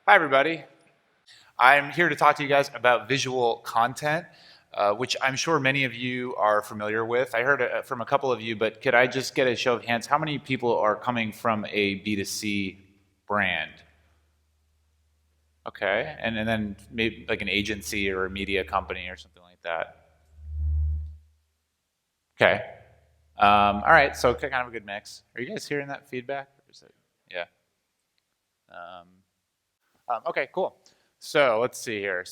Hi, everybody. I'm here to talk to you guys about visual content, which I'm sure many of you are familiar with. I heard from a couple of you, but could I just get a show of hands? How many people are coming from a B2C brand? Okay, and then maybe like an agency or a media company or something like that. Okay. All right, so kind of a good mix. Are you guys hearing that feedback? Or is it, yeah. Um, okay, cool. So let's see here.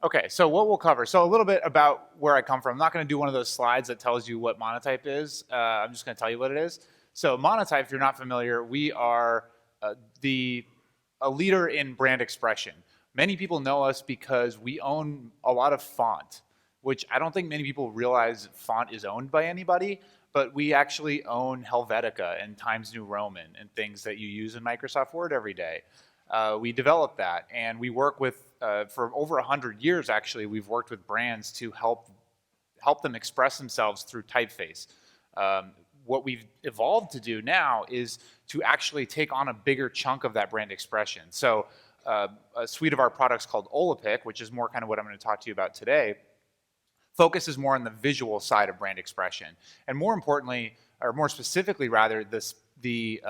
Okay, so what we'll cover. So a little bit about where I come from. I'm not going to do one of those slides that tells you what Monotype is. I'm just going to tell you what it is. So Monotype, if you're not familiar, we are uh, the a leader in brand expression. Many people know us because we own a lot of font, which I don't think many people realize font is owned by anybody, but we actually own Helvetica and Times New Roman and things that you use in Microsoft Word every day. We developed that, and we work with for over 100 years. Actually, we've worked with brands to help them express themselves through typeface. What we've evolved to do now is to actually take on a bigger chunk of that brand expression. So, a suite of our products called Olapic, which is more kind of what I'm going to talk to you about today, focuses more on the visual side of brand expression, and more importantly, or more specifically, rather, the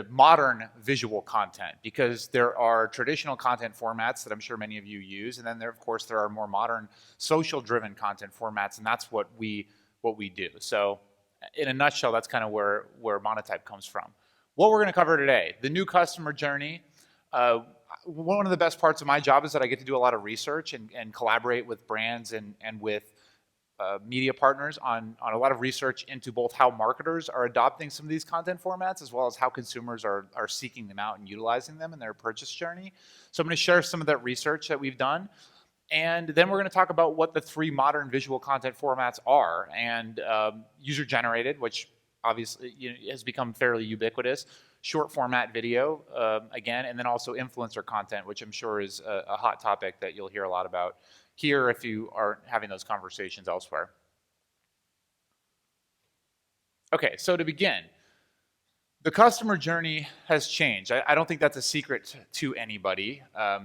modern visual content, because there are traditional content formats that I'm sure many of you use, and then of course there are more modern social-driven content formats, and that's what we do. So, in a nutshell, that's kind of where Monotype comes from. What we're going to cover today: the new customer journey. One of the best parts of my job is that I get to do a lot of research and collaborate with brands and with media partners on a lot of research into both how marketers are adopting some of these content formats, as well as how consumers are seeking them out and utilizing them in their purchase journey. So I'm going to share some of that research that we've done. And then we're going to talk about what the three modern visual content formats are, and user-generated, which obviously has become fairly ubiquitous, short format video, again, and then also influencer content, which I'm sure is a hot topic that you'll hear a lot about here if you are having those conversations elsewhere. Okay, so to begin, the customer journey has changed. I don't think that's a secret to anybody.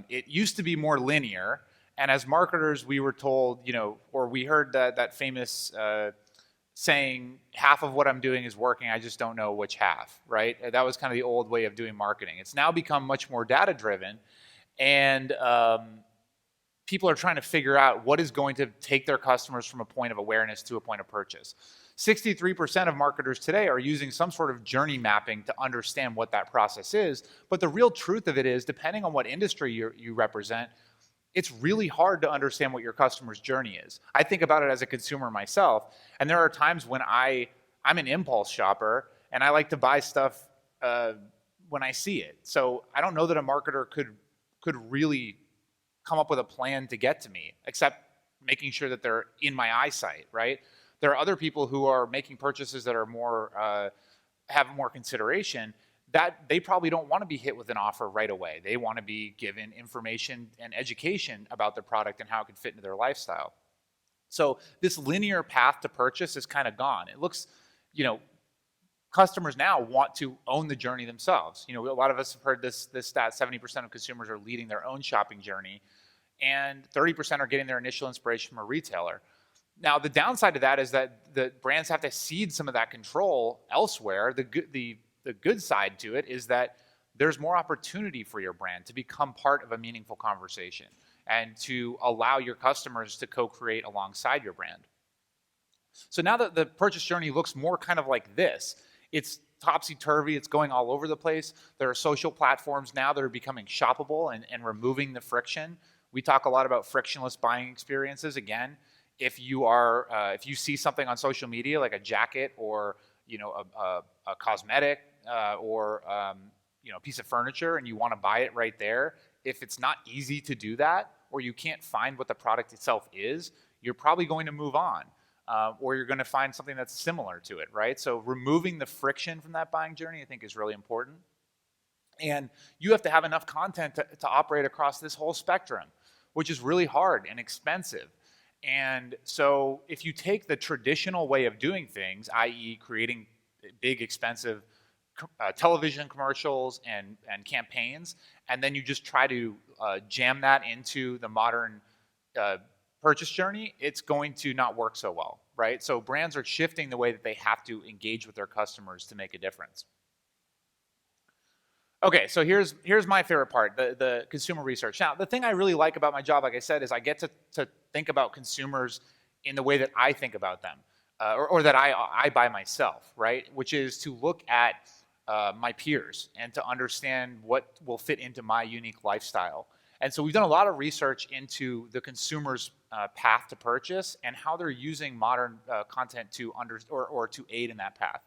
It used to be more linear, and as marketers, we were told, or we heard that famous saying, half of what I'm doing is working, I just don't know which half, right? That was kind of the old way of doing marketing. It's now become much more data driven, and people are trying to figure out what is going to take their customers from a point of awareness to a point of purchase. 63% of marketers today are using some sort of journey mapping to understand what that process is. But the real truth of it is, depending on what industry you represent, it's really hard to understand what your customer's journey is. I think about it as a consumer myself, and there are times when I'm an impulse shopper, and I like to buy stuff when I see it. So I don't know that a marketer could really come up with a plan to get to me, except making sure that they're in my eyesight, right? There are other people who are making purchases that are more have more consideration, that they probably don't want to be hit with an offer right away. They want to be given information and education about the product and how it can fit into their lifestyle. So this linear path to purchase is kind of gone. It looks, customers now want to own the journey themselves. A lot of us have heard this stat: 70% of consumers are leading their own shopping journey, and 30% are getting their initial inspiration from a retailer. Now, the downside to that is that the brands have to cede some of that control elsewhere. The good side to it is that there's more opportunity for your brand to become part of a meaningful conversation and to allow your customers to co-create alongside your brand. So now that the purchase journey looks more kind of like this, it's topsy-turvy, it's going all over the place. There are social platforms now that are becoming shoppable and removing the friction. We talk a lot about frictionless buying experiences. Again, if you see something on social media like a jacket or a cosmetic or a piece of furniture, and you want to buy it right there, if it's not easy to do that, or you can't find what the product itself is, you're probably going to move on. Or you're going to find something that's similar to it, right? So removing the friction from that buying journey, I think, is really important. And you have to have enough content to operate across this whole spectrum, which is really hard and expensive. And so if you take the traditional way of doing things, i.e. creating big, expensive television commercials and campaigns, and then you just try to jam that into the modern purchase journey, it's going to not work so well, right? So brands are shifting the way that they have to engage with their customers to make a difference. Okay, so here's my favorite part, the consumer research. Now, the thing I really like about my job, like I said, is I get to think about consumers in the way that I think about them, or that I buy myself, right? Which is to look at my peers and to understand what will fit into my unique lifestyle. And so we've done a lot of research into the consumer's path to purchase and how they're using modern content to or to aid in that path.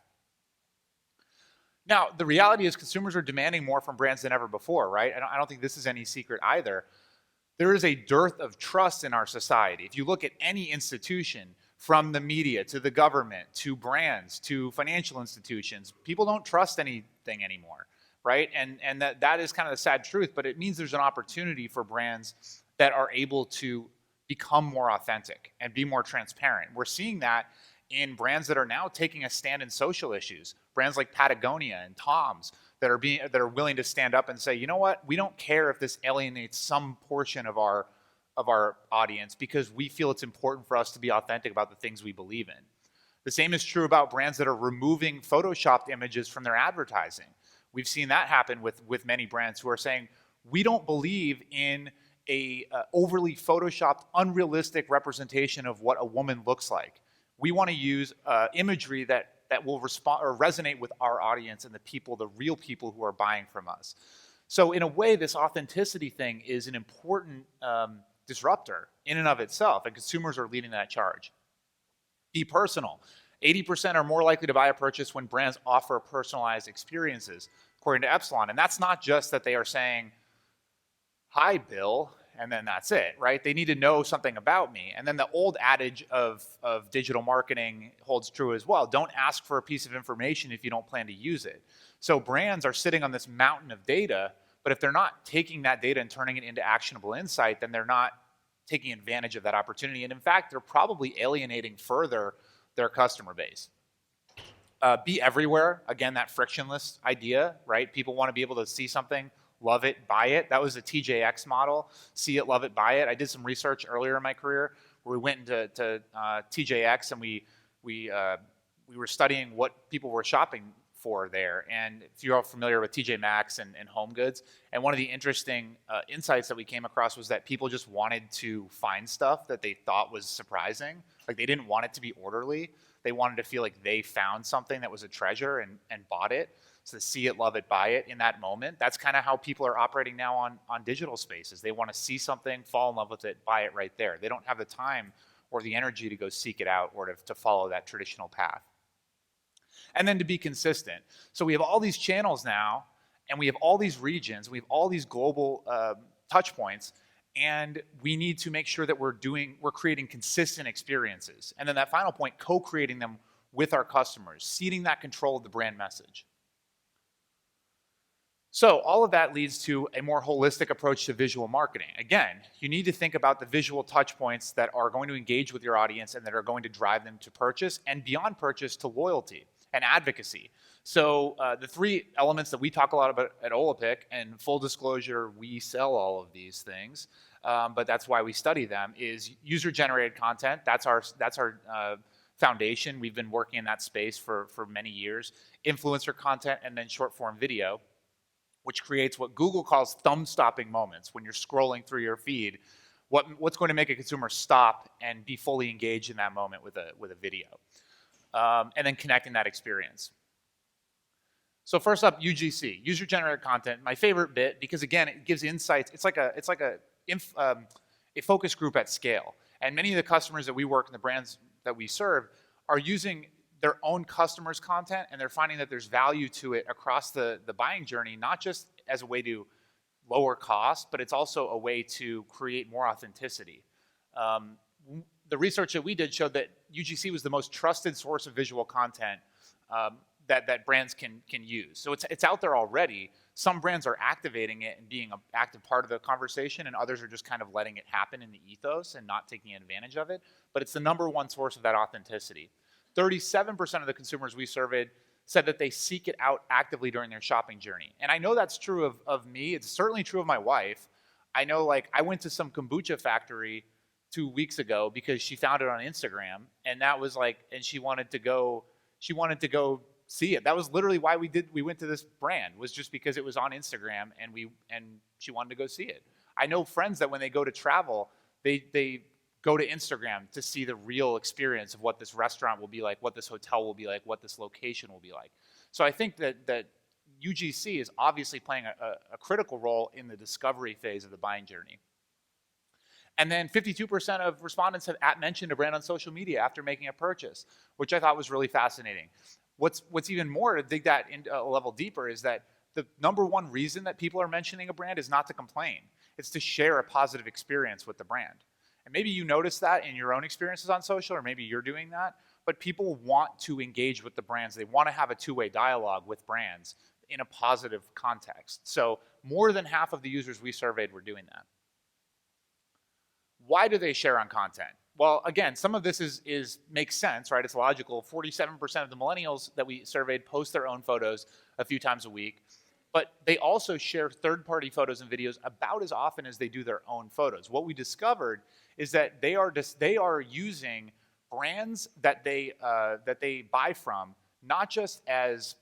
Now, the reality is consumers are demanding more from brands than ever before, right? I don't think this is any secret either. There is a dearth of trust in our society. If you look at any institution, from the media to the government to brands to financial institutions, people don't trust anything anymore, right? And that is kind of the sad truth, but it means there's an opportunity for brands that are able to become more authentic and be more transparent. We're seeing that in brands that are now taking a stand in social issues. Brands like Patagonia and Tom's that are willing to stand up and say, you know what, we don't care if this alienates some portion of our audience because we feel it's important for us to be authentic about the things we believe in. The same is true about brands that are removing photoshopped images from their advertising. We've seen that happen with many brands who are saying, we don't believe in a overly photoshopped, unrealistic representation of what a woman looks like. We want to use imagery that will respond or resonate with our audience and the real people who are buying from us. So in a way, this authenticity thing is an important disruptor in and of itself, and consumers are leading that charge. Be personal. 80% are more likely to buy a purchase when brands offer personalized experiences, according to Epsilon. And that's not just that they are saying, hi, Bill, and then that's it, right? They need to know something about me. And then the old adage of digital marketing holds true as well. Don't ask for a piece of information if you don't plan to use it. So brands are sitting on this mountain of data, but if they're not taking that data and turning it into actionable insight, then they're not taking advantage of that opportunity. And in fact, they're probably alienating further their customer base. Be everywhere. Again, that frictionless idea, right? People want to be able to see something, love it, buy it. That was the TJX model. See it, love it, buy it. I did some research earlier in my career where we went into TJX and we were studying what people were shopping for there. And if you're all familiar with TJ Maxx and Home Goods, and one of the interesting insights that we came across was that people just wanted to find stuff that they thought was surprising. Like they didn't want it to be orderly. They wanted to feel like they found something that was a treasure and bought it. So see it, love it, buy it in that moment. That's kind of how people are operating now on digital spaces. They want to see something, fall in love with it, buy it right there. They don't have the time or the energy to go seek it out or to follow that traditional path. And then to be consistent. So we have all these channels now, and we have all these regions, we have all these global touch points, and we need to make sure that we're creating consistent experiences. And then that final point, co-creating them with our customers, ceding that control of the brand message. So all of that leads to a more holistic approach to visual marketing. Again, you need to think about the visual touch points that are going to engage with your audience and that are going to drive them to purchase, and beyond purchase to loyalty and advocacy. So the three elements that we talk a lot about at Olapic, and full disclosure, we sell all of these things, but that's why we study them, is user-generated content. That's our foundation. We've been working in that space for many years. Influencer content, and then short-form video, which creates what Google calls thumb-stopping moments. When you're scrolling through your feed, what's going to make a consumer stop and be fully engaged in that moment with a video? And then connecting that experience. So first up, UGC, user-generated content. My favorite bit, because again, it gives insights. It's like a focus group at scale. And many of the customers that we work in, the brands that we serve, are using their own customers' content, and they're finding that there's value to it across the buying journey, not just as a way to lower cost, but it's also a way to create more authenticity. The research that we did showed that UGC was the most trusted source of visual content that brands can use. So it's out there already. Some brands are activating it and being an active part of the conversation, and others are just kind of letting it happen in the ethos and not taking advantage of it. But it's the number one source of that authenticity. 37% of the consumers we surveyed said that they seek it out actively during their shopping journey. And I know that's true of me. It's certainly true of my wife. I know, like, I went to some kombucha factory 2 weeks ago because she found it on Instagram, and that was like, and she wanted to go see it. That was literally why we went to this brand, was just because it was on Instagram, and she wanted to go see it. I know friends that when they go to travel, they go to Instagram to see the real experience of what this restaurant will be like, what this hotel will be like, what this location will be like. So I think that UGC is obviously playing a critical role in the discovery phase of the buying journey. And then 52% of respondents have mentioned a brand on social media after making a purchase, which I thought was really fascinating. What's even more, to dig that into a level deeper, is that the number one reason that people are mentioning a brand is not to complain. It's to share a positive experience with the brand. And maybe you notice that in your own experiences on social, or maybe you're doing that, but people want to engage with the brands. They want to have a two-way dialogue with brands in a positive context. So more than half of the users we surveyed were doing that. Why do they share on content? Well, again, some of this makes sense, right? It's logical. 47% of the millennials that we surveyed post their own photos a few times a week, but they also share third-party photos and videos about as often as they do their own photos. What we discovered is that they are using brands that they buy from, not just as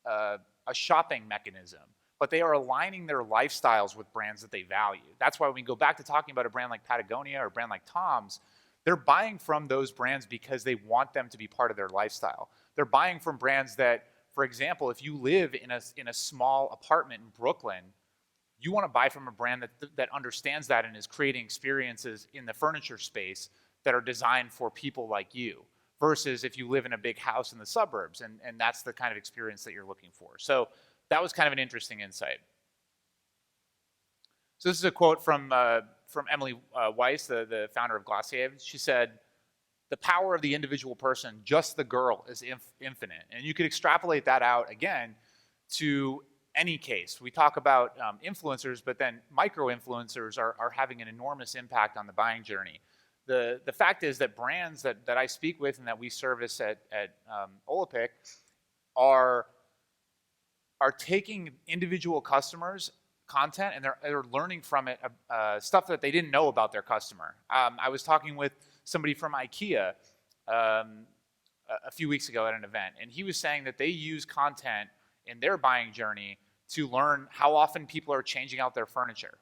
a shopping mechanism, but they are aligning their lifestyles with brands that they value. That's why when we go back to talking about a brand like Patagonia or a brand like Tom's, they're buying from those brands because they want them to be part of their lifestyle. They're buying from brands that, for example, if you live in a small apartment in Brooklyn, you want to buy from a brand that understands that and is creating experiences in the furniture space that are designed for people like you, versus if you live in a big house in the suburbs, and that's the kind of experience that you're looking for. So that was kind of an interesting insight. So this is a quote from Emily Weiss, the founder of Glossier. She said, "The power of the individual person, just the girl, is infinite." And you could extrapolate that out, again, to any case. We talk about influencers, but then micro-influencers are having an enormous impact on the buying journey. The fact is that brands that I speak with and that we service at Olapic are taking individual customers' content, and they're learning from it stuff that they didn't know about their customer. I was talking with somebody from IKEA a few weeks ago at an event, and he was saying that they use content in their buying journey to learn how often people are changing out their furniture.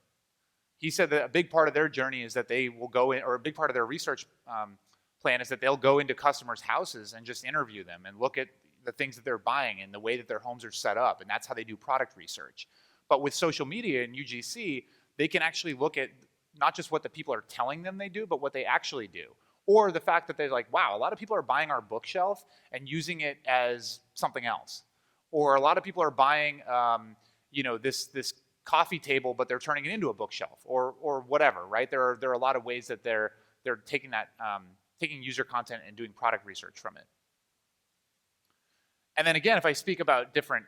He said that a big part of their journey is that they will go in, or a big part of their research plan is that they'll go into customers' houses and just interview them and look at the things that they're buying and the way that their homes are set up, and that's how they do product research. But with social media and UGC, they can actually look at not just what the people are telling them they do, but what they actually do. Or the fact that they're like, wow, a lot of people are buying our bookshelf and using it as something else. Or a lot of people are buying this coffee table, but they're turning it into a bookshelf, or whatever, right? There are a lot of ways that they're taking user content and doing product research from it. And then again, if I speak about different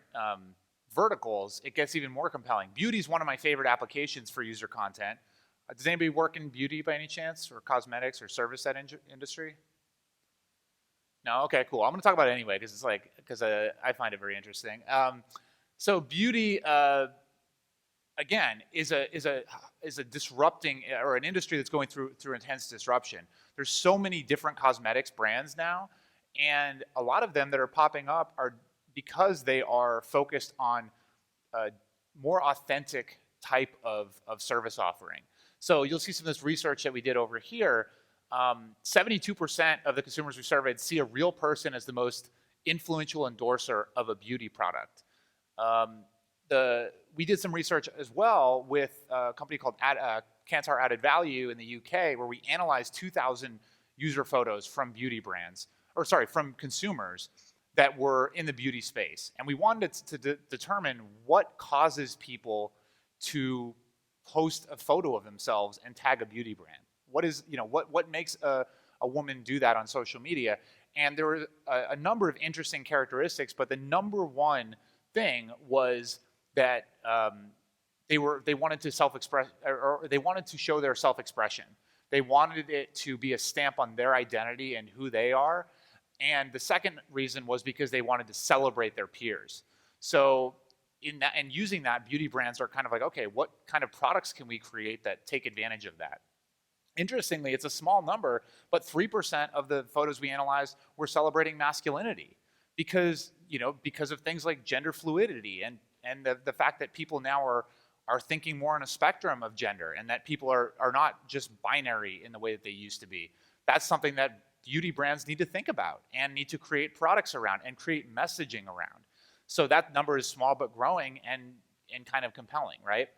verticals, it gets even more compelling. Beauty is one of my favorite applications for user content. Does anybody work in beauty by any chance, or cosmetics, or service that industry? No? Okay, cool. I'm going to talk about it anyway because I find it very interesting. So beauty, again, is a disrupting, or an industry that's going through intense disruption. There's so many different cosmetics brands now, and a lot of them that are popping up are because they are focused on a more authentic type of service offering. So you'll see some of this research that we did over here. 72% of the consumers we surveyed see a real person as the most influential endorser of a beauty product. We did some research as well with a company called Kantar Added Value in the UK, where we analyzed 2,000 user photos from from consumers that were in the beauty space. And we wanted to determine what causes people to post a photo of themselves and tag a beauty brand. What makes a woman do that on social media? And there were a number of interesting characteristics, but the number one thing was that they wanted to self-express, or they wanted to show their self-expression. They wanted it to be a stamp on their identity and who they are, And the second reason was because they wanted to celebrate their peers. So in that, and using that, beauty brands are kind of like, okay, what kind of products can we create that take advantage of that? Interestingly, it's a small number, but 3% of the photos we analyzed were celebrating masculinity because, because of things like gender fluidity and the fact that people now are thinking more on a spectrum of gender and that people are not just binary in the way that they used to be. That's something that beauty brands need to think about and need to create products around and create messaging around. So that number is small but growing and kind of compelling, right?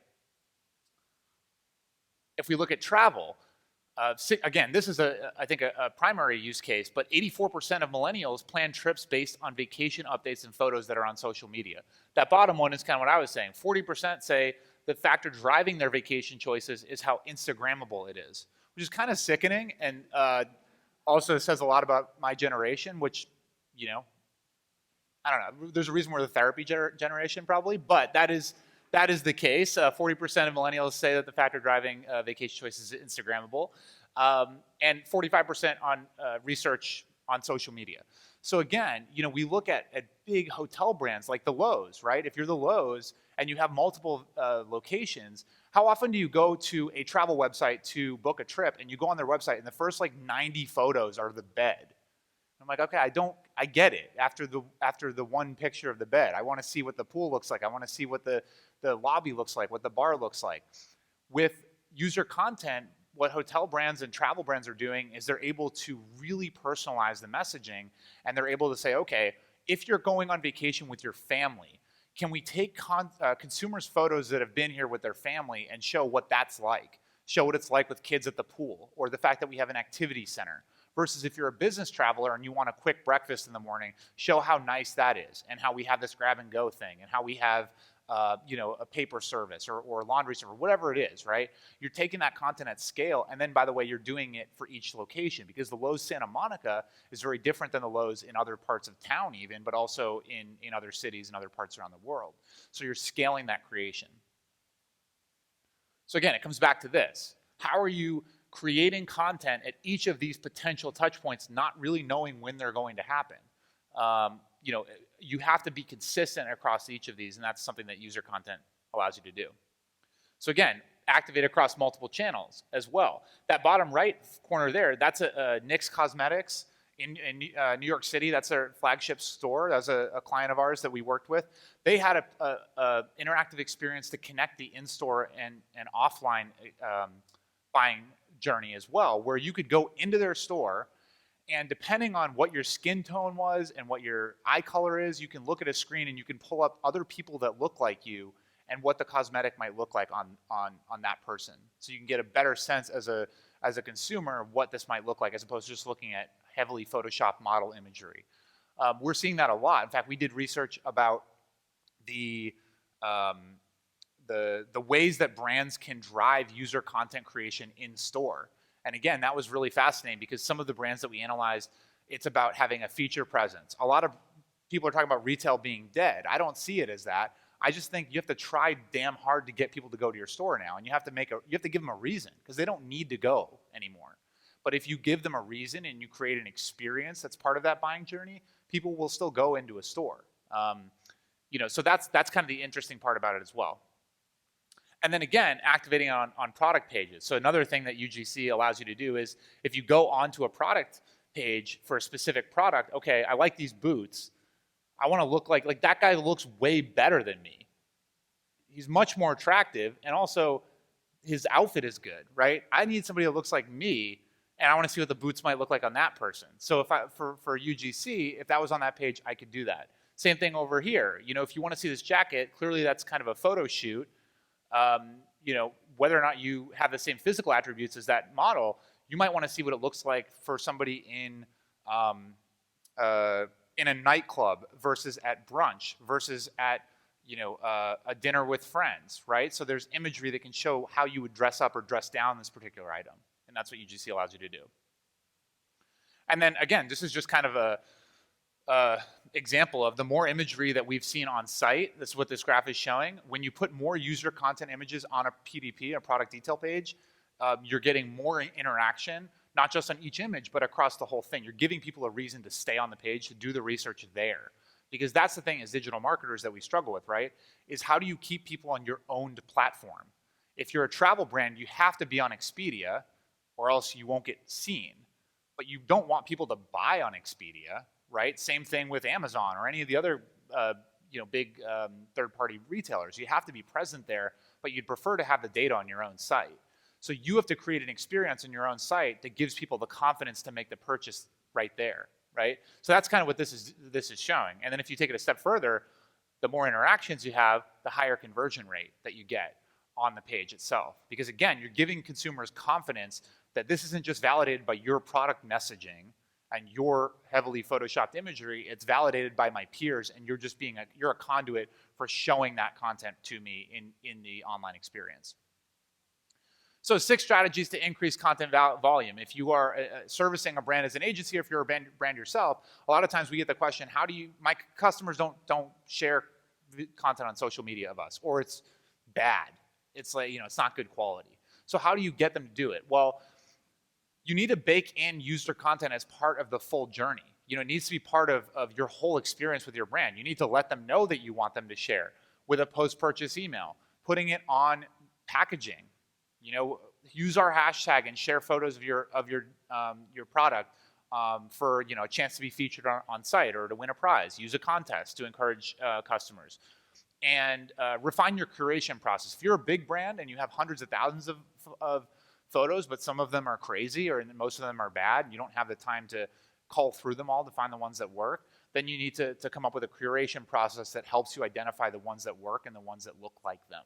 If we look at travel, again, this is, I think, a primary use case, but 84% of millennials plan trips based on vacation updates and photos that are on social media. That bottom one is kind of what I was saying. 40% say the factor driving their vacation choices is how Instagrammable it is, which is kind of sickening and also says a lot about my generation, which, I don't know. There's a reason we're the therapy generation probably, but that is the case. 40% of millennials say that the factor driving vacation choices is Instagrammable, and 45% on research on social media. So again, we look at big hotel brands like the Lowe's, right? If you're the Lowe's and you have multiple locations, how often do you go to a travel website to book a trip and you go on their website and the first 90 photos are the bed? I'm like, okay, I get it. After the one picture of the bed, I want to see what the pool looks like. I want to see what the lobby looks like, what the bar looks like. With user content, what hotel brands and travel brands are doing is they're able to really personalize the messaging, and they're able to say, okay, if you're going on vacation with your family, can we take consumers' photos that have been here with their family and show what that's like? Show what it's like with kids at the pool, or the fact that we have an activity center. Versus if you're a business traveler and you want a quick breakfast in the morning, show how nice that is, and how we have this grab and go thing, and how we have a paper service or laundry service, whatever it is, right? You're taking that content at scale, and then, by the way, you're doing it for each location, because the Lowe's Santa Monica is very different than the Lowe's in other parts of town even, but also in other cities and other parts around the world. So you're scaling that creation. So again, it comes back to this. How are you creating content at each of these potential touch points, not really knowing when they're going to happen? You have to be consistent across each of these, and that's something that user content allows you to do. So again, activate across multiple channels as well. That bottom right corner there, that's a NYX Cosmetics in New York City. That's their flagship store. That's a client of ours that we worked with. They had a interactive experience to connect the in-store and offline buying journey as well, where you could go into their store, and depending on what your skin tone was and what your eye color is, you can look at a screen and you can pull up other people that look like you and what the cosmetic might look like on that person. So you can get a better sense as a consumer of what this might look like, as opposed to just looking at heavily Photoshop model imagery. We're seeing that a lot. In fact, we did research about the ways that brands can drive user content creation in store. And again, that was really fascinating, because some of the brands that we analyzed, it's about having a feature presence. A lot of people are talking about retail being dead. I don't see it as that. I just think you have to try damn hard to get people to go to your store now, and you have to give them a reason, because they don't need to go anymore. But if you give them a reason and you create an experience that's part of that buying journey, people will still go into a store. So that's kind of the interesting part about it as well. And then again, activating on product pages. So another thing that UGC allows you to do is, if you go onto a product page for a specific product, okay, I like these boots. I want to look like that guy looks way better than me. He's much more attractive, and also his outfit is good, right? I need somebody that looks like me, and I want to see what the boots might look like on that person. So if for UGC, if that was on that page, I could do that. Same thing over here. If you want to see this jacket, clearly that's kind of a photo shoot. Whether or not you have the same physical attributes as that model, you might want to see what it looks like for somebody in a nightclub versus at brunch versus at a dinner with friends, right? So there's imagery that can show how you would dress up or dress down this particular item, and that's what UGC allows you to do. And then again, this is just kind of a example of the more imagery that we've seen on site. This is what this graph is showing. When you put more user content images on a PDP, a product detail page, you're getting more interaction, not just on each image, but across the whole thing. You're giving people a reason to stay on the page, to do the research there. Because that's the thing as digital marketers that we struggle with, right? Is how do you keep people on your owned platform? If you're a travel brand, you have to be on Expedia or else you won't get seen. But you don't want people to buy on Expedia, right? Same thing with Amazon or any of the other big third-party retailers. You have to be present there, but you'd prefer to have the data on your own site. So you have to create an experience on your own site that gives people the confidence to make the purchase right there, right? So that's kind of what this is showing. And then if you take it a step further, the more interactions you have, the higher conversion rate that you get on the page itself. Because again, you're giving consumers confidence that this isn't just validated by your product messaging and your heavily photoshopped imagery, it's validated by my peers, and you're just you're a conduit for showing that content to me in the online experience. So 6 strategies to increase content volume. If you are servicing a brand as an agency, or if you're a brand yourself, a lot of times we get the question, how do you, my customers don't share content on social media of us, or it's bad. It's like, it's not good quality. So how do you get them to do it? Well, you need to bake in user content as part of the full journey. It needs to be part of your whole experience with your brand. You need to let them know that you want them to share with a post-purchase email, putting it on packaging. Use our hashtag and share photos of your product for a chance to be featured on site or to win a prize. Use a contest to encourage customers. And refine your curation process. If you're a big brand and you have hundreds of thousands of photos, but some of them are crazy or most of them are bad, and you don't have the time to cull through them all to find the ones that work, then you need to come up with a curation process that helps you identify the ones that work and the ones that look like them.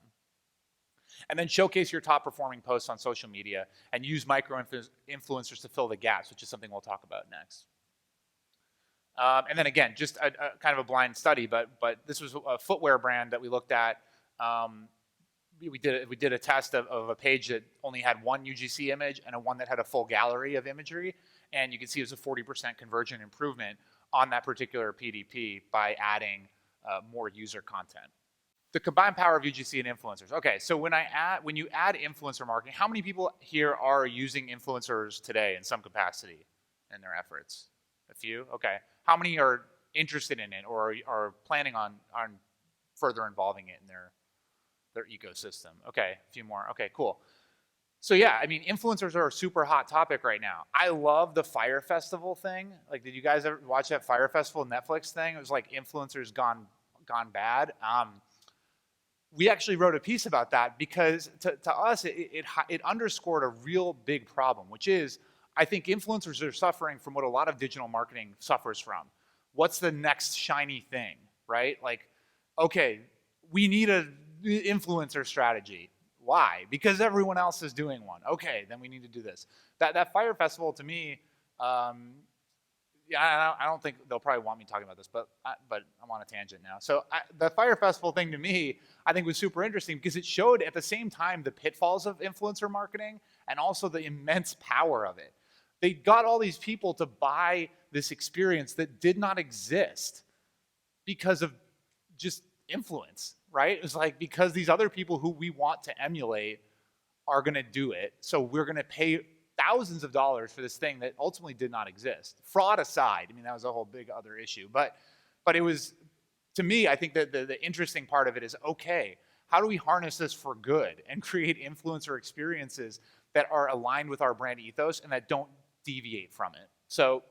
And then showcase your top performing posts on social media and use micro-influencers to fill the gaps, which is something we'll talk about next. And then again, just a kind of a blind study, but this was a footwear brand that we looked at. We did a test of a page that only had one UGC image and one that had a full gallery of imagery, and you can see it was a 40% conversion improvement on that particular PDP by adding more user content. The combined power of UGC and influencers. Okay, so when you add influencer marketing, how many people here are using influencers today in some capacity in their efforts? A few? Okay. How many are interested in it or are planning on further involving it in their ecosystem? Okay, a few more. Okay, cool. So yeah, I mean, influencers are a super hot topic right now. I love the Fire Festival thing. Like, did you guys ever watch that Fire Festival Netflix thing? It was like influencers gone bad. We actually wrote a piece about that because to us, it underscored a real big problem, which is, I think influencers are suffering from what a lot of digital marketing suffers from. What's the next shiny thing, right? Like, okay, we need an influencer strategy. Why? Because everyone else is doing one. Okay, then we need to do this. That Fire Festival, to me, I don't think they'll probably want me talking about this, but I'm on a tangent now. So the Fire Festival thing to me, I think was super interesting because it showed at the same time the pitfalls of influencer marketing and also the immense power of it. They got all these people to buy this experience that did not exist because of just influence, right? It was like, because these other people who we want to emulate are going to do it, so we're going to pay thousands of dollars for this thing that ultimately did not exist. Fraud aside, I mean, that was a whole big other issue. But it was, to me, I think that the interesting part of it is, okay, how do we harness this for good and create influencer experiences that are aligned with our brand ethos and that don't deviate from it? So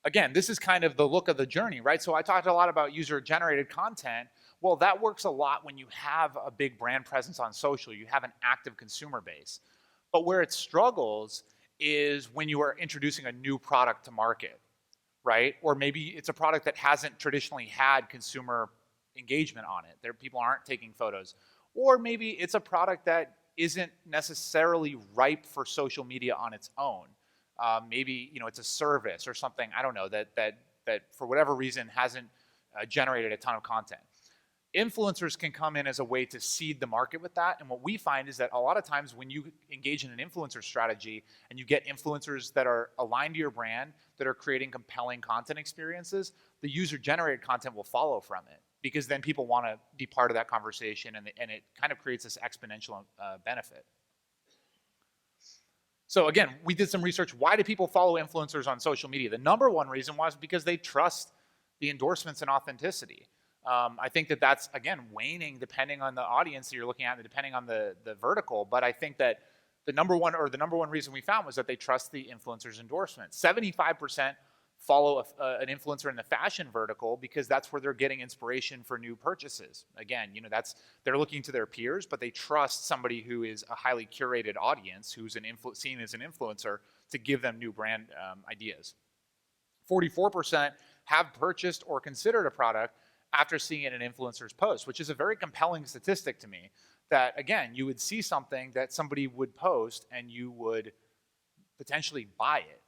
again, this is kind of the look of the journey, right? So I talked a lot about user-generated content. Well, that works a lot when you have a big brand presence on social. You have an active consumer base. But where it struggles is when you are introducing a new product to market, right? Or maybe it's a product that hasn't traditionally had consumer engagement on it. People aren't taking photos. Or maybe it's a product that isn't necessarily ripe for social media on its own. Maybe it's a service or something, I don't know, that for whatever reason hasn't generated a ton of content. Influencers can come in as a way to seed the market with that. And what we find is that a lot of times when you engage in an influencer strategy and you get influencers that are aligned to your brand, that are creating compelling content experiences, the user-generated content will follow from it, because then people want to be part of that conversation, and it kind of creates this exponential benefit. So again, we did some research. Why do people follow influencers on social media? The number one reason was because they trust the endorsements and authenticity. I think that that's, again, waning depending on the audience that you're looking at and depending on the vertical. But I think that the number one reason we found was that they trust the influencer's endorsement. 75% follow an influencer in the fashion vertical because that's where they're getting inspiration for new purchases. Again, they're looking to their peers, but they trust somebody who is a highly curated audience, who's seen as an influencer, to give them new brand ideas. 44% have purchased or considered a product after seeing it in an influencer's post, which is a very compelling statistic to me. That, again, you would see something that somebody would post and you would potentially buy it.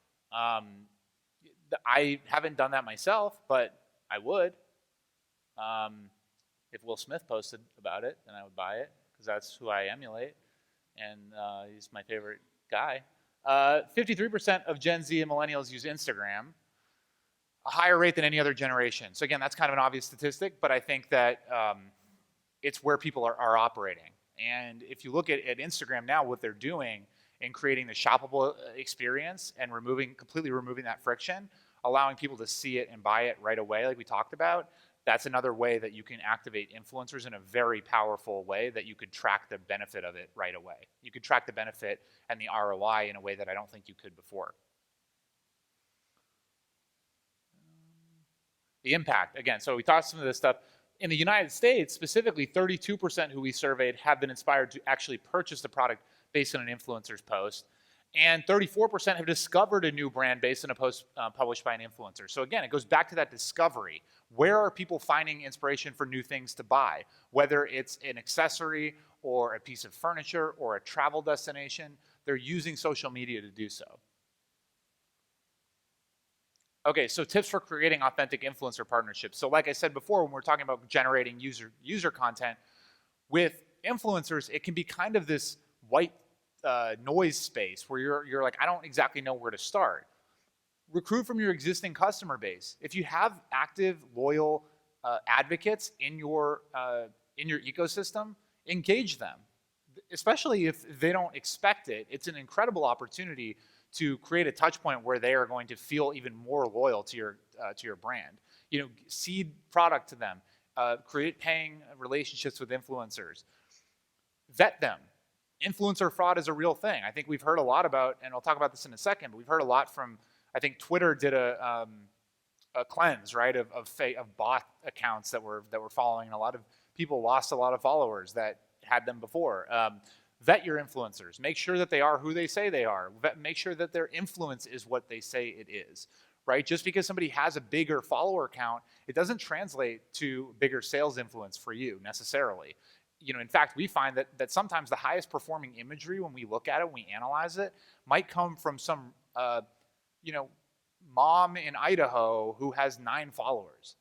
I haven't done that myself, but I would. If Will Smith posted about it, then I would buy it because that's who I emulate, and he's my favorite guy. 53% of Gen Z and Millennials use Instagram, a higher rate than any other generation. So again, that's kind of an obvious statistic, but I think that it's where people are operating. And if you look at Instagram now, what they're doing in creating the shoppable experience and completely removing that friction, allowing people to see it and buy it right away, like we talked about, that's another way that you can activate influencers in a very powerful way that you could track the benefit of it right away. You could track the benefit and the ROI in a way that I don't think you could before. The impact, again, so we talked some of this stuff. In the United States, specifically, 32% who we surveyed have been inspired to actually purchase the product based on an influencer's post. And 34% have discovered a new brand based on a post published by an influencer. So again, it goes back to that discovery. Where are people finding inspiration for new things to buy? Whether it's an accessory or a piece of furniture or a travel destination, they're using social media to do so. Okay, so tips for creating authentic influencer partnerships. So like I said before, when we're talking about generating user content, with influencers, it can be kind of this white noise space where you're like, I don't exactly know where to start. Recruit from your existing customer base. If you have active, loyal advocates in your ecosystem, engage them. Especially if they don't expect it, it's an incredible opportunity to create a touch point where they are going to feel even more loyal to your brand. Seed product to them, create paying relationships with influencers, vet them. Influencer fraud is a real thing. I think we've heard a lot about, and I'll talk about this in a second, but we've heard a lot from, I think Twitter did a cleanse, right, of bot accounts that were following, and a lot of people lost a lot of followers that had them before. Vet your influencers. Make sure that they are who they say they are. Make sure that their influence is what they say it is, right? Just because somebody has a bigger follower count, it doesn't translate to bigger sales influence for you necessarily. In fact, we find that sometimes the highest performing imagery, when we look at it, when we analyze it, might come from some, mom in Idaho who has 9 followers.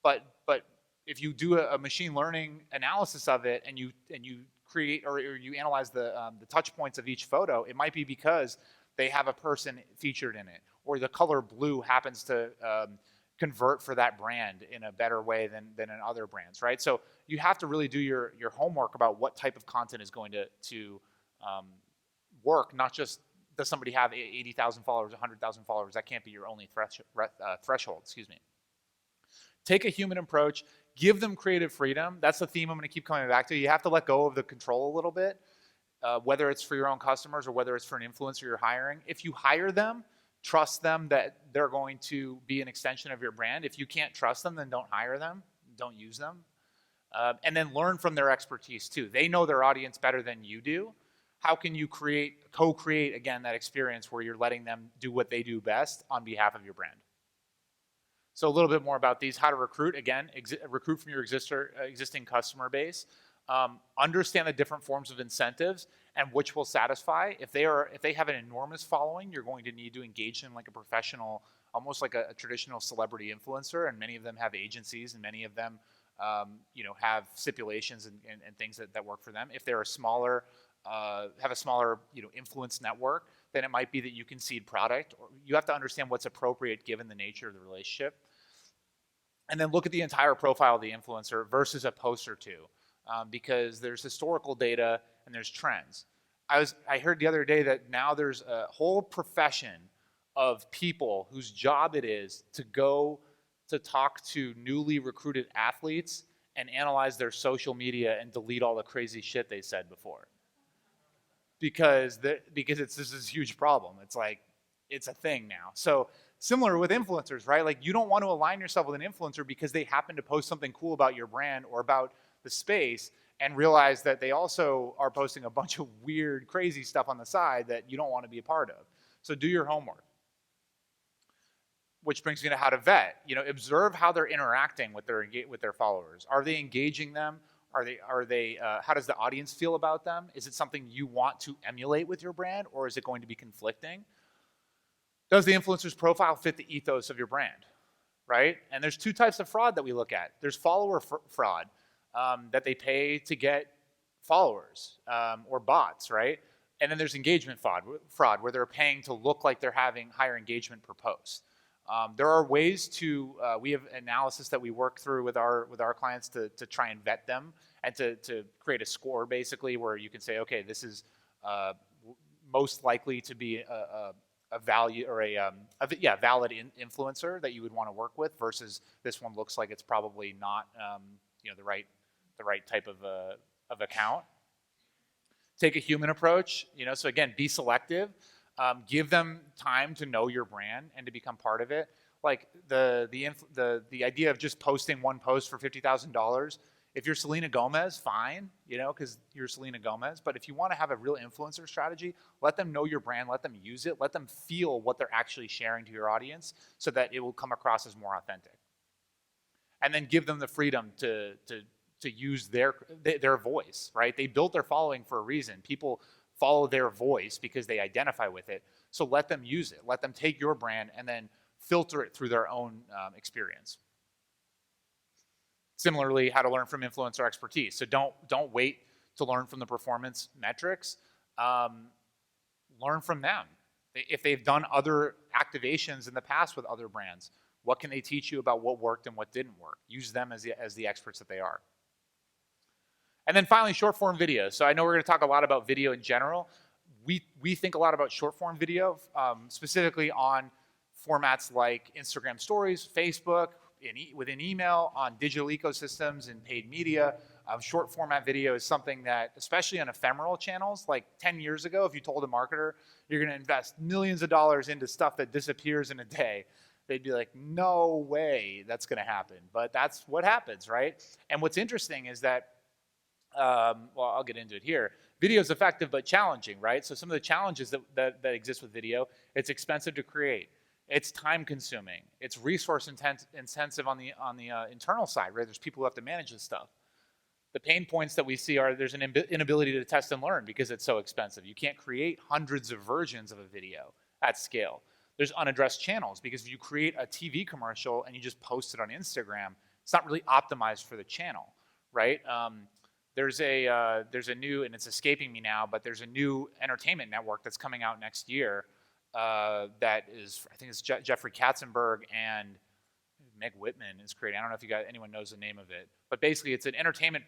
But if you do a machine learning analysis of it and you create or you analyze the touch points of each photo, it might be because they have a person featured in it, or the color blue happens to convert for that brand in a better way than in other brands, right? So you have to really do your homework about what type of content is going to work, not just does somebody have 80,000 followers, 100,000 followers. That can't be your only threshold, excuse me. Take a human approach, give them creative freedom. That's the theme I'm going to keep coming back to. You have to let go of the control a little bit, whether it's for your own customers or whether it's for an influencer you're hiring. If you hire them, trust them that they're going to be an extension of your brand. If you can't trust them, then don't hire them, don't use them. And then learn from their expertise too. They know their audience better than you do. How can you co-create, again, that experience where you're letting them do what they do best on behalf of your brand? So a little bit more about these. How to recruit. Again, recruit from your existing customer base. Understand the different forms of incentives and which will satisfy. If they have an enormous following, you're going to need to engage them like a professional, almost like a traditional celebrity influencer. And many of them have agencies, and many of them have stipulations and things that work for them. If they're have a smaller influence network, then it might be that you can seed product. Or you have to understand what's appropriate given the nature of the relationship. And then look at the entire profile of the influencer versus a post or two, because there's historical data and there's trends. I heard the other day that now there's a whole profession of people whose job it is to go to talk to newly recruited athletes and analyze their social media and delete all the crazy shit they said before. Because it's this is a huge problem. It's like it's a thing now. So similar with influencers, right? Like you don't want to align yourself with an influencer because they happen to post something cool about your brand or about the space and realize that they also are posting a bunch of weird, crazy stuff on the side that you don't want to be a part of. So do your homework. Which brings me to how to vet. Observe how they're interacting with their followers. Are they engaging them? Are they? How does the audience feel about them? Is it something you want to emulate with your brand, or is it going to be conflicting? Does the influencer's profile fit the ethos of your brand, right? And there's two types of fraud that we look at. There's follower fraud, that they pay to get followers, or bots, right? And then there's engagement fraud where they're paying to look like they're having higher engagement per post. There are ways to, we have analysis that we work through with our clients to try and vet them and to create a score basically where you can say, okay, this is most likely to be a value or valid influencer that you would want to work with versus this one looks like it's probably not the right type of account. Take a human approach, so again, be selective. Give them time to know your brand and to become part of it. Like the idea of just posting one post for $50,000. If you're Selena Gomez, fine, because you're Selena Gomez. But if you want to have a real influencer strategy, let them know your brand, let them use it, let them feel what they're actually sharing to your audience, so that it will come across as more authentic. And then give them the freedom to use their voice, right? They built their following for a reason. People follow their voice because they identify with it. So let them use it. Let them take your brand and then filter it through their own experience. Similarly, how to learn from influencer expertise. So don't wait to learn from the performance metrics. Learn from them. If they've done other activations in the past with other brands, what can they teach you about what worked and what didn't work? Use them as the experts that they are. And then finally, short form video. So I know we're going to talk a lot about video in general. We think a lot about short form video, specifically on formats like Instagram stories, Facebook, within email, on digital ecosystems and paid media. Short format video is something that, especially on ephemeral channels, like 10 years ago, if you told a marketer you're going to invest millions of dollars into stuff that disappears in a day, they'd be like, no way that's going to happen. But that's what happens, right? And what's interesting is that I'll get into it here. Video is effective but challenging, right? So some of the challenges that exist with video, it's expensive to create, it's time consuming, it's resource intensive on the internal side, right? There's people who have to manage this stuff. The pain points that we see are there's an inability to test and learn because it's so expensive. You can't create hundreds of versions of a video at scale. There's unaddressed channels because if you create a TV commercial and you just post it on Instagram, it's not really optimized for the channel, right? There's a new, and it's escaping me now, but there's a new entertainment network that's coming out next year that is, I think it's Jeffrey Katzenberg and Meg Whitman is creating. I don't know if anyone knows the name of it, but basically it's an entertainment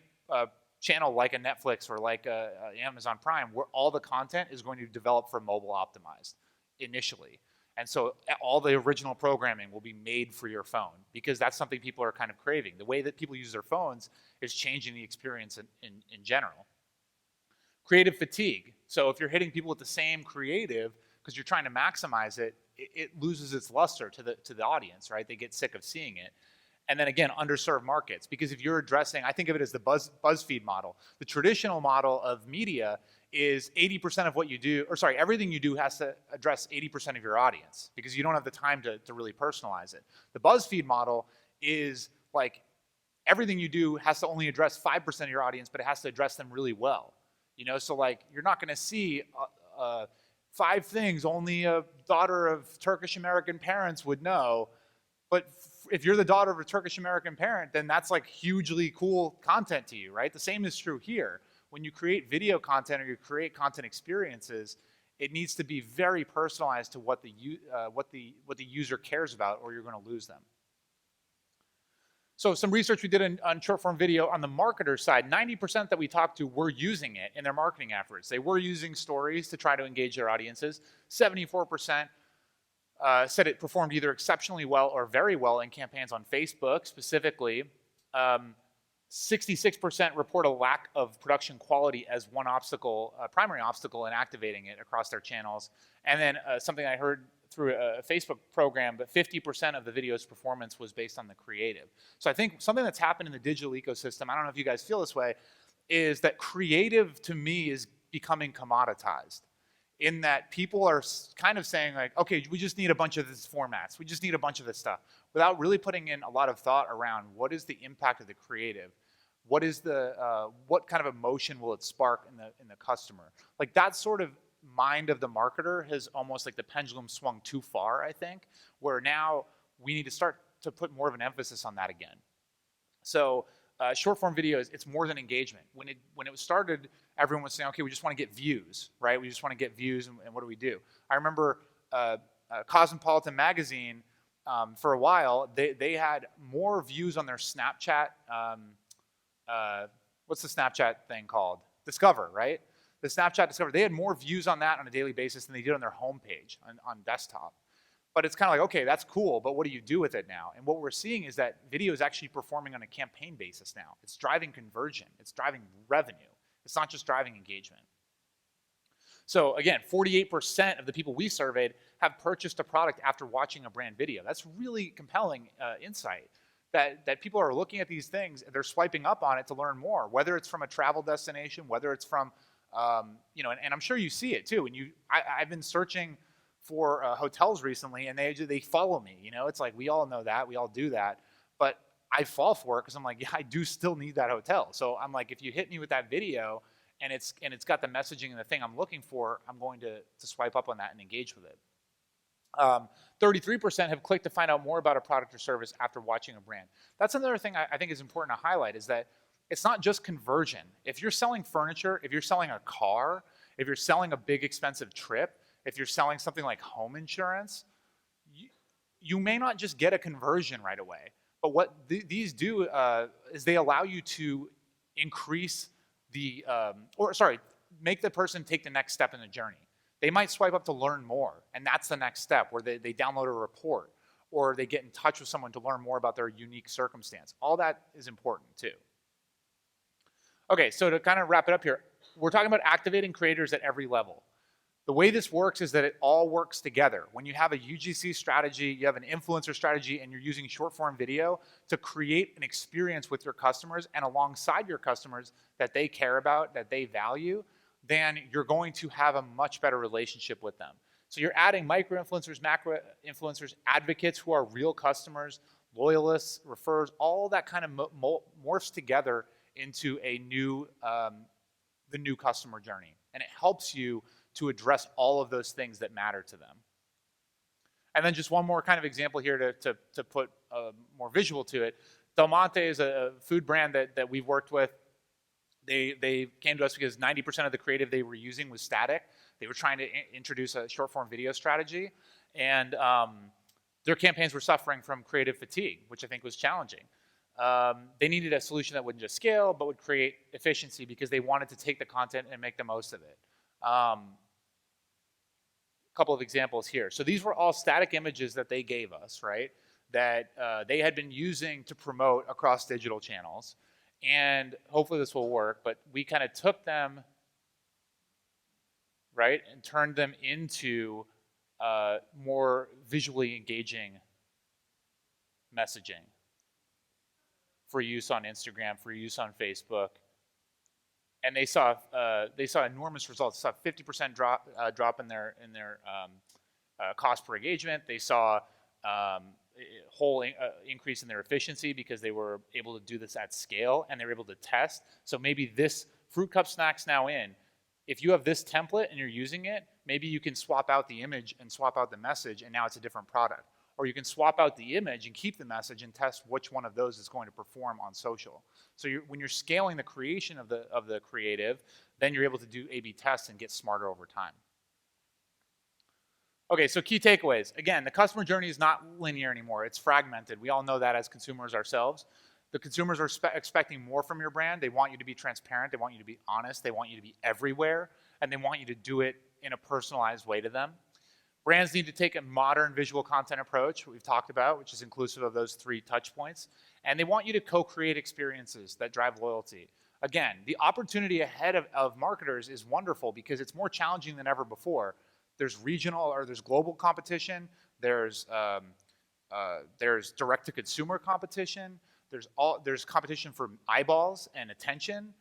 channel like a Netflix or like a Amazon Prime where all the content is going to be developed for mobile optimized initially. And so all the original programming will be made for your phone because that's something people are kind of craving. The way that people use their phones is changing the experience in general. Creative fatigue. So if you're hitting people with the same creative because you're trying to maximize it, it loses its luster to the audience, right? They get sick of seeing it. And then again, underserved markets, because if you're addressing, I think of it as the BuzzFeed model. The traditional model of media is 80% of what you do, or sorry, everything you do has to address 80% of your audience because you don't have the time to really personalize it. The BuzzFeed model is like everything you do has to only address 5% of your audience, but it has to address them really well. So like you're not going to see 5 things only a daughter of Turkish American parents would know, but if you're the daughter of a Turkish American parent, then that's like hugely cool content to you, right? The same is true here. When you create video content or you create content experiences, it needs to be very personalized to what the user cares about, or you're going to lose them. So some research we did on short form video on the marketer side, 90% that we talked to were using it in their marketing efforts. They were using stories to try to engage their audiences. 74% said it performed either exceptionally well or very well in campaigns on Facebook specifically. 66% report a lack of production quality as one obstacle, primary obstacle in activating it across their channels. And then something I heard through a Facebook program, but 50% of the video's performance was based on the creative. So I think something that's happened in the digital ecosystem, I don't know if you guys feel this way, is that creative to me is becoming commoditized. In that people are kind of saying like, okay, we just need a bunch of these formats. We just need a bunch of this stuff without really putting in a lot of thought around what is the impact of the creative? What is what kind of emotion will it spark in the customer? Like that sort of mind of the marketer has almost like the pendulum swung too far, I think, where now we need to start to put more of an emphasis on that again. So short form videos, it's more than engagement. When it started, everyone was saying, okay, we just want to get views, right? We just want to get views, and what do we do? I remember Cosmopolitan magazine, for a while, they had more views on their Snapchat, what's the Snapchat thing called? Discover, right? The Snapchat Discover, they had more views on that on a daily basis than they did on their homepage on desktop. But it's kind of like, okay, that's cool, but what do you do with it now? And what we're seeing is that video is actually performing on a campaign basis now. It's driving conversion. It's driving revenue. It's not just driving engagement. So again, 48% of the people we surveyed have purchased a product after watching a brand video. That's really compelling insight. That people are looking at these things, they're swiping up on it to learn more, whether it's from a travel destination, whether it's from, and I'm sure you see it too. And I've been searching for hotels recently, and they follow me. It's like we all know that, we all do that, but I fall for it because I'm like, yeah, I do still need that hotel. So I'm like, if you hit me with that video, and it's got the messaging and the thing I'm looking for, I'm going to swipe up on that and engage with it. 33% have clicked to find out more about a product or service after watching a brand. That's another thing I think is important to highlight, is that it's not just conversion. If you're selling furniture, if you're selling a car, if you're selling a big expensive trip, if you're selling something like home insurance, you may not just get a conversion right away. But what these do is they allow you to increase make the person take the next step in the journey. They might swipe up to learn more, and that's the next step, where they download a report, or they get in touch with someone to learn more about their unique circumstance. All that is important too. Okay, so to kind of wrap it up here, we're talking about activating creators at every level. The way this works is that it all works together. When you have a UGC strategy, you have an influencer strategy, and you're using short form video to create an experience with your customers and alongside your customers that they care about, that they value, then you're going to have a much better relationship with them. So you're adding micro-influencers, macro-influencers, advocates who are real customers, loyalists, refers, all that kind of morphs together into the new customer journey. And it helps you to address all of those things that matter to them. And then just one more kind of example here to put more visual to it. Demonte is a food brand that we've worked with. They came to us because 90% of the creative they were using was static. They were trying to introduce a short form video strategy, and their campaigns were suffering from creative fatigue, which I think was challenging. They needed a solution that wouldn't just scale, but would create efficiency, because they wanted to take the content and make the most of it. A couple of examples here. So these were all static images that they gave us, right? That they had been using to promote across digital channels. And hopefully this will work, but we kind of took them, right, and turned them into more visually engaging messaging for use on Instagram, for use on Facebook. And they saw enormous results. They saw a 50% drop in their cost per engagement. They saw whole increase in their efficiency, because they were able to do this at scale, and they were able to test. So maybe this Fruit Cup Snacks Now In, if you have this template and you're using it, maybe you can swap out the image and swap out the message, and now it's a different product. Or you can swap out the image and keep the message and test which one of those is going to perform on social. So when you're scaling the creation of the creative, then you're able to do A/B tests and get smarter over time. Okay, so key takeaways. Again, the customer journey is not linear anymore. It's fragmented. We all know that as consumers ourselves. The consumers are expecting more from your brand. They want you to be transparent. They want you to be honest. They want you to be everywhere. And they want you to do it in a personalized way to them. Brands need to take a modern visual content approach, we've talked about, which is inclusive of those 3 touch points. And they want you to co-create experiences that drive loyalty. Again, the opportunity ahead of marketers is wonderful because it's more challenging than ever before. There's regional or there's global competition. There's direct-to-consumer competition. There's competition for eyeballs and attention.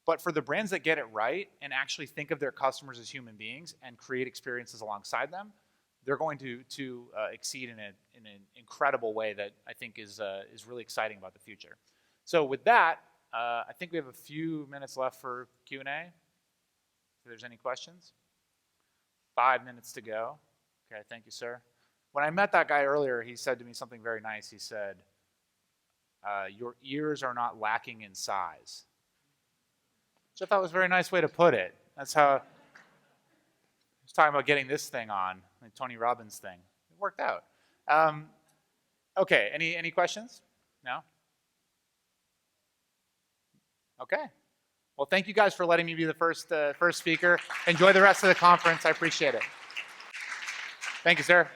But for the brands that get it right and actually think of their customers as human beings and create experiences alongside them, they're going to exceed in an incredible way that I think is really exciting about the future. So with that, I think we have a few minutes left for Q&A. If there's any questions. 5 minutes to go. Okay, thank you, sir. When I met that guy earlier, he said to me something very nice. He said, your ears are not lacking in size. Which I thought was a very nice way to put it. That's how I was talking about getting this thing on, the Tony Robbins thing. It worked out. Okay, any questions? No? Okay. Well, thank you guys for letting me be the first speaker. Enjoy the rest of the conference. I appreciate it. Thank you, sir.